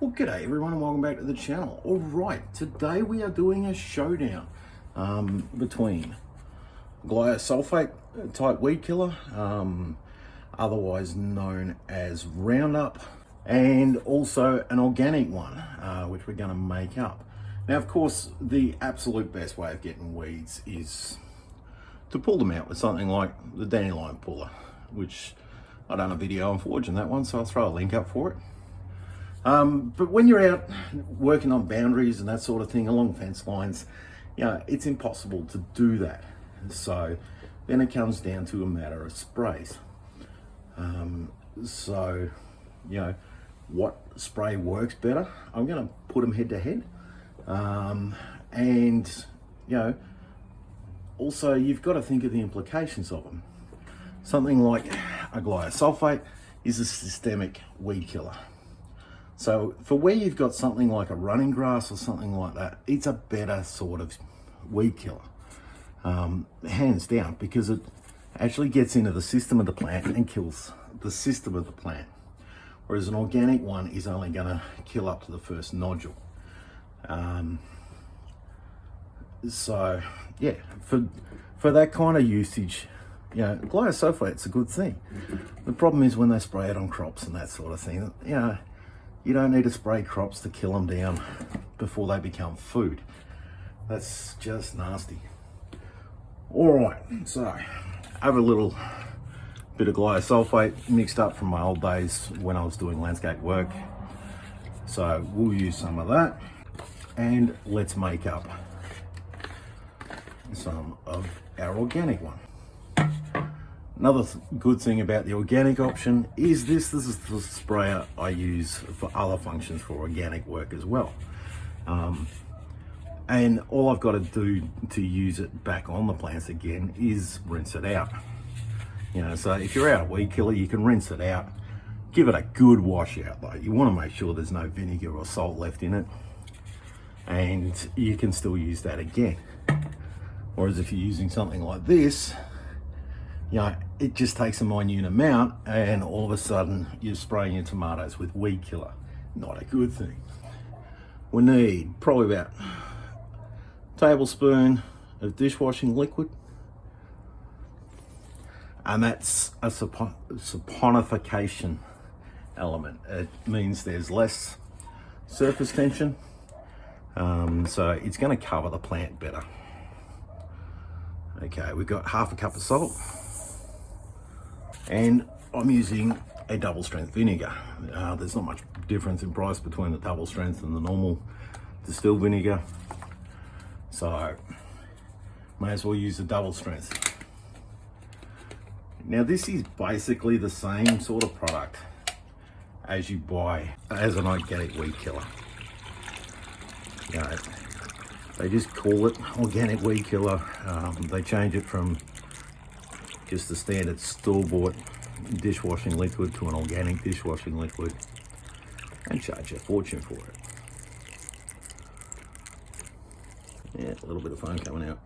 Well, g'day everyone and welcome back to the channel. All right, today we are doing a showdown between glyphosate type weed killer, otherwise known as Roundup, and also an organic one, which we're going to make up. Now, of course, the absolute best way of getting weeds is to pull them out with something like the dandelion puller, which I've done a video on forging that one, so I'll throw a link up for it. But when you're out working on boundaries and that sort of thing along fence lines, you know, it's impossible to do that. So then it comes down to a matter of sprays. So, you know, what spray works better? I'm going to put them head to head. And, you know, also you've got to think of the implications of them. Something like a glyphosate is a systemic weed killer. So for where you've got something like a running grass or something like that, it's a better sort of weed killer, hands down, because it actually gets into the system of the plant and kills the system of the plant. Whereas an organic one is only going to kill up to the first nodule. So yeah, for that kind of usage, you know, glyphosate's a good thing. The problem is when they spray it on crops and that sort of thing, you know, you don't need to spray crops to kill them down before they become food. That's just nasty. All right, so I have a little bit of glyphosate mixed up from my old days when I was doing landscape work. So we'll use some of that and let's make up some of our organic one. Another good thing about the organic option is this is the sprayer I use for other functions for organic work as well. And all I've got to do to use it back on the plants again is rinse it out. You know, so if you're out of weed killer, you can rinse it out. Give it a good wash out though. You want to make sure there's no vinegar or salt left in it. And you can still use that again. Whereas if you're using something like this, you know, it just takes a minute amount and all of a sudden you're spraying your tomatoes with weed killer. Not a good thing. We need probably about a tablespoon of dishwashing liquid. And that's a saponification element. It means there's less surface tension. So it's going to cover the plant better. Okay, we've got half a cup of salt. And I'm using a double strength vinegar. There's not much difference in price between the double strength and the normal distilled vinegar. So, may as well use the double strength. Now this is basically the same sort of product as you buy as an organic weed killer. You know, they just call it organic weed killer. They change it from just the standard store-bought dishwashing liquid to an organic dishwashing liquid and charge a fortune for it. Yeah, a little bit of foam coming out.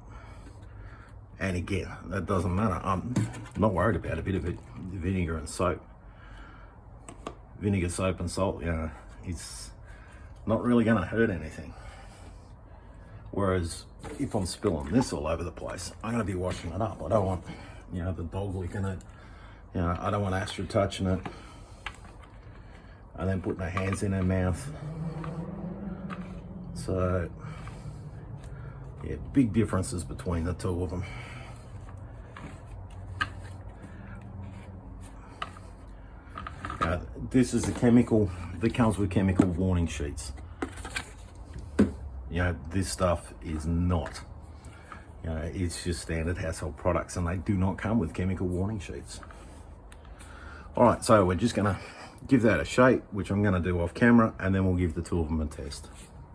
And again, that doesn't matter. I'm not worried about a bit of it, vinegar and soap. Vinegar, soap and salt, you know, it's not really going to hurt anything. Whereas if I'm spilling this all over the place, I'm going to be washing it up. I don't want, you know, the dog licking it. You know, I don't want Astra touching it and then putting their hands in their mouth. So, yeah, big differences between the two of them. This is a chemical that comes with chemical warning sheets. You know, this stuff is not. You know, it's just standard household products and they do not come with chemical warning sheets. All right, so we're just gonna give that a shake, which I'm gonna do off camera, and then we'll give the two of them a test.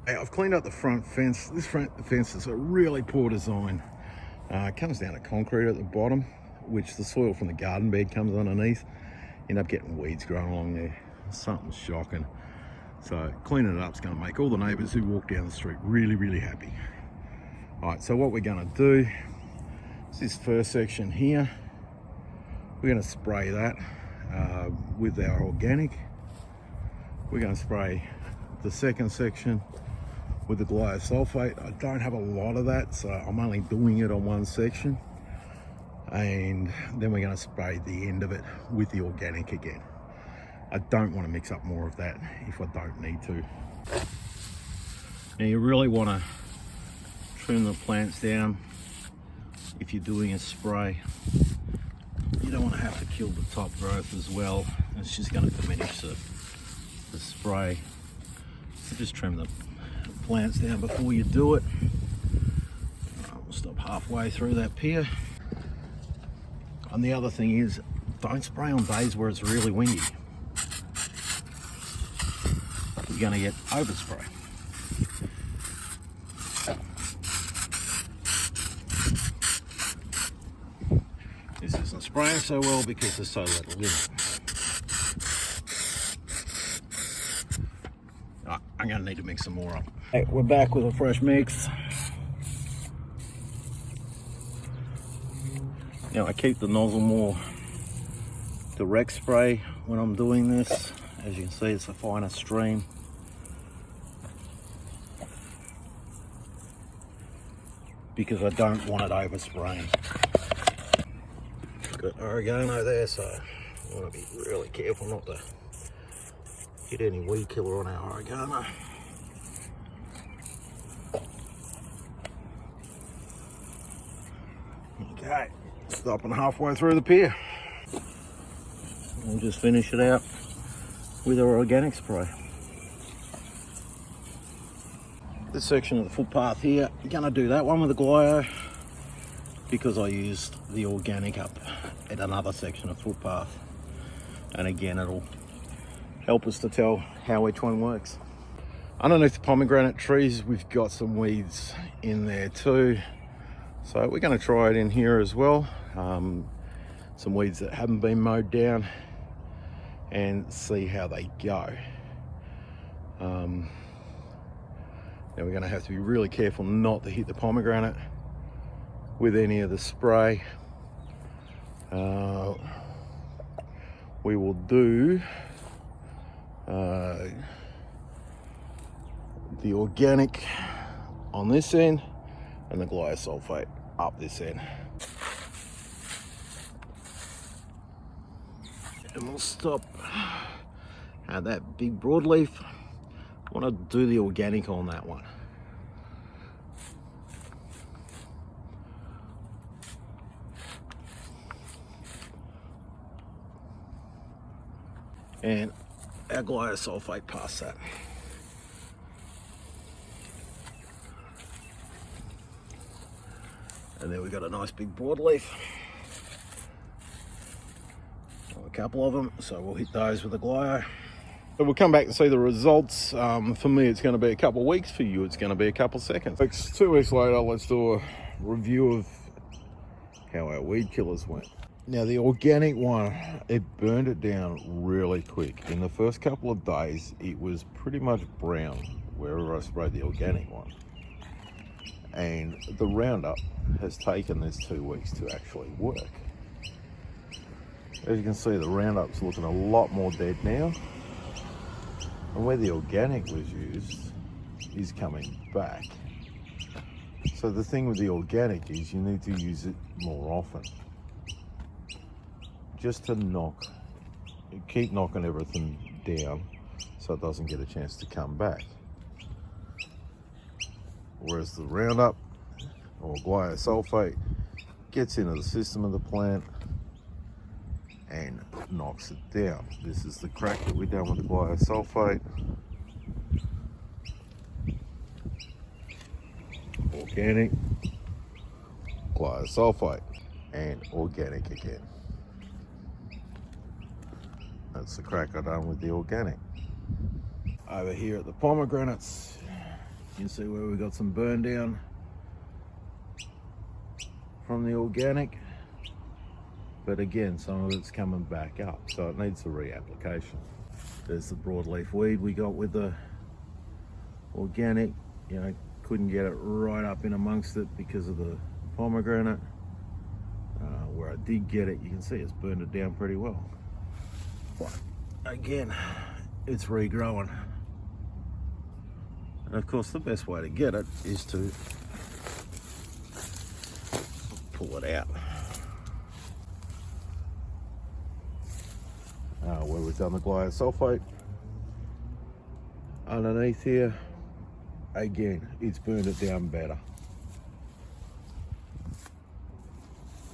Hey, I've cleaned up the front fence. This front fence is a really poor design. It comes down to concrete at the bottom, which the soil from the garden bed comes underneath. End up getting weeds growing along there. Something's shocking. So cleaning it up is gonna make all the neighbors who walk down the street really, really happy. All right, so what we're gonna do is this first section here, we're gonna spray that with our organic. We're gonna spray the second section with the glyphosate. I don't have a lot of that, so I'm only doing it on one section, and then we're going to spray the end of it with the organic again. I don't want to mix up more of that if I don't need to. Now you really want to trim the plants down if you're doing a spray. You don't want to have to kill the top growth as well. It's just going to diminish the spray. So just trim the plants down before you do it. We'll stop halfway through that pier. And the other thing is, don't spray on days where it's really windy. You're going to get overspray. This isn't spraying so well because there's so little in it. I'm going to need to mix some more up. Hey, we're back with a fresh mix. Now I keep the nozzle more direct spray when I'm doing this. As you can see, it's a finer stream. Because I don't want it overspraying. Got oregano there, so I want to be really careful not to hit any weed killer on our oregano. Okay, stopping halfway through the pier. We'll just finish it out with our organic spray. This section of the footpath here, I'm going to do that one with the glyo because I used the organic up at another section of footpath, and again it'll help us to tell how each one works. Underneath the pomegranate trees we've got some weeds in there too, so we're going to try it in here as well. Some weeds that haven't been mowed down and see how they go. Now we're going to have to be really careful not to hit the pomegranate with any of the spray. We will do the organic on this end and the glyphosate up this end. And we'll stop at that big broadleaf. I want to do the organic on that one. And our glyphosate past that. And then we got a nice big broadleaf. A couple of them, so we'll hit those with a glyo. So we'll come back and see the results. For me, it's going to be a couple of weeks. For you, it's going to be a couple of seconds. 2 weeks later, let's do a review of how our weed killers went. Now, the organic one, it burned it down really quick. In the first couple of days, it was pretty much brown wherever I sprayed the organic one. And the roundup has taken this 2 weeks to actually work. As you can see, the roundup's looking a lot more dead now. And where the organic was used is coming back. So the thing with the organic is you need to use it more often. Just to keep knocking everything down so it doesn't get a chance to come back. Whereas the roundup or glyphosate gets into the system of the plant and knocks it down. This is the crack that we've done with the glyphosate. Organic, glyphosate, and organic again. That's the crack I've done with the organic. Over here at the pomegranates, you can see where we got some burn down from the organic. But again, some of it's coming back up, so it needs a reapplication. There's the broadleaf weed we got with the organic. You know, couldn't get it right up in amongst it because of the pomegranate. Where I did get it, you can see it's burned it down pretty well. But again, it's regrowing. And of course, the best way to get it is to pull it out. Where we've done the glyphosate underneath here, again, it's burned it down better.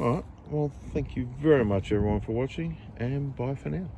All right, well, thank you very much everyone for watching, and bye for now.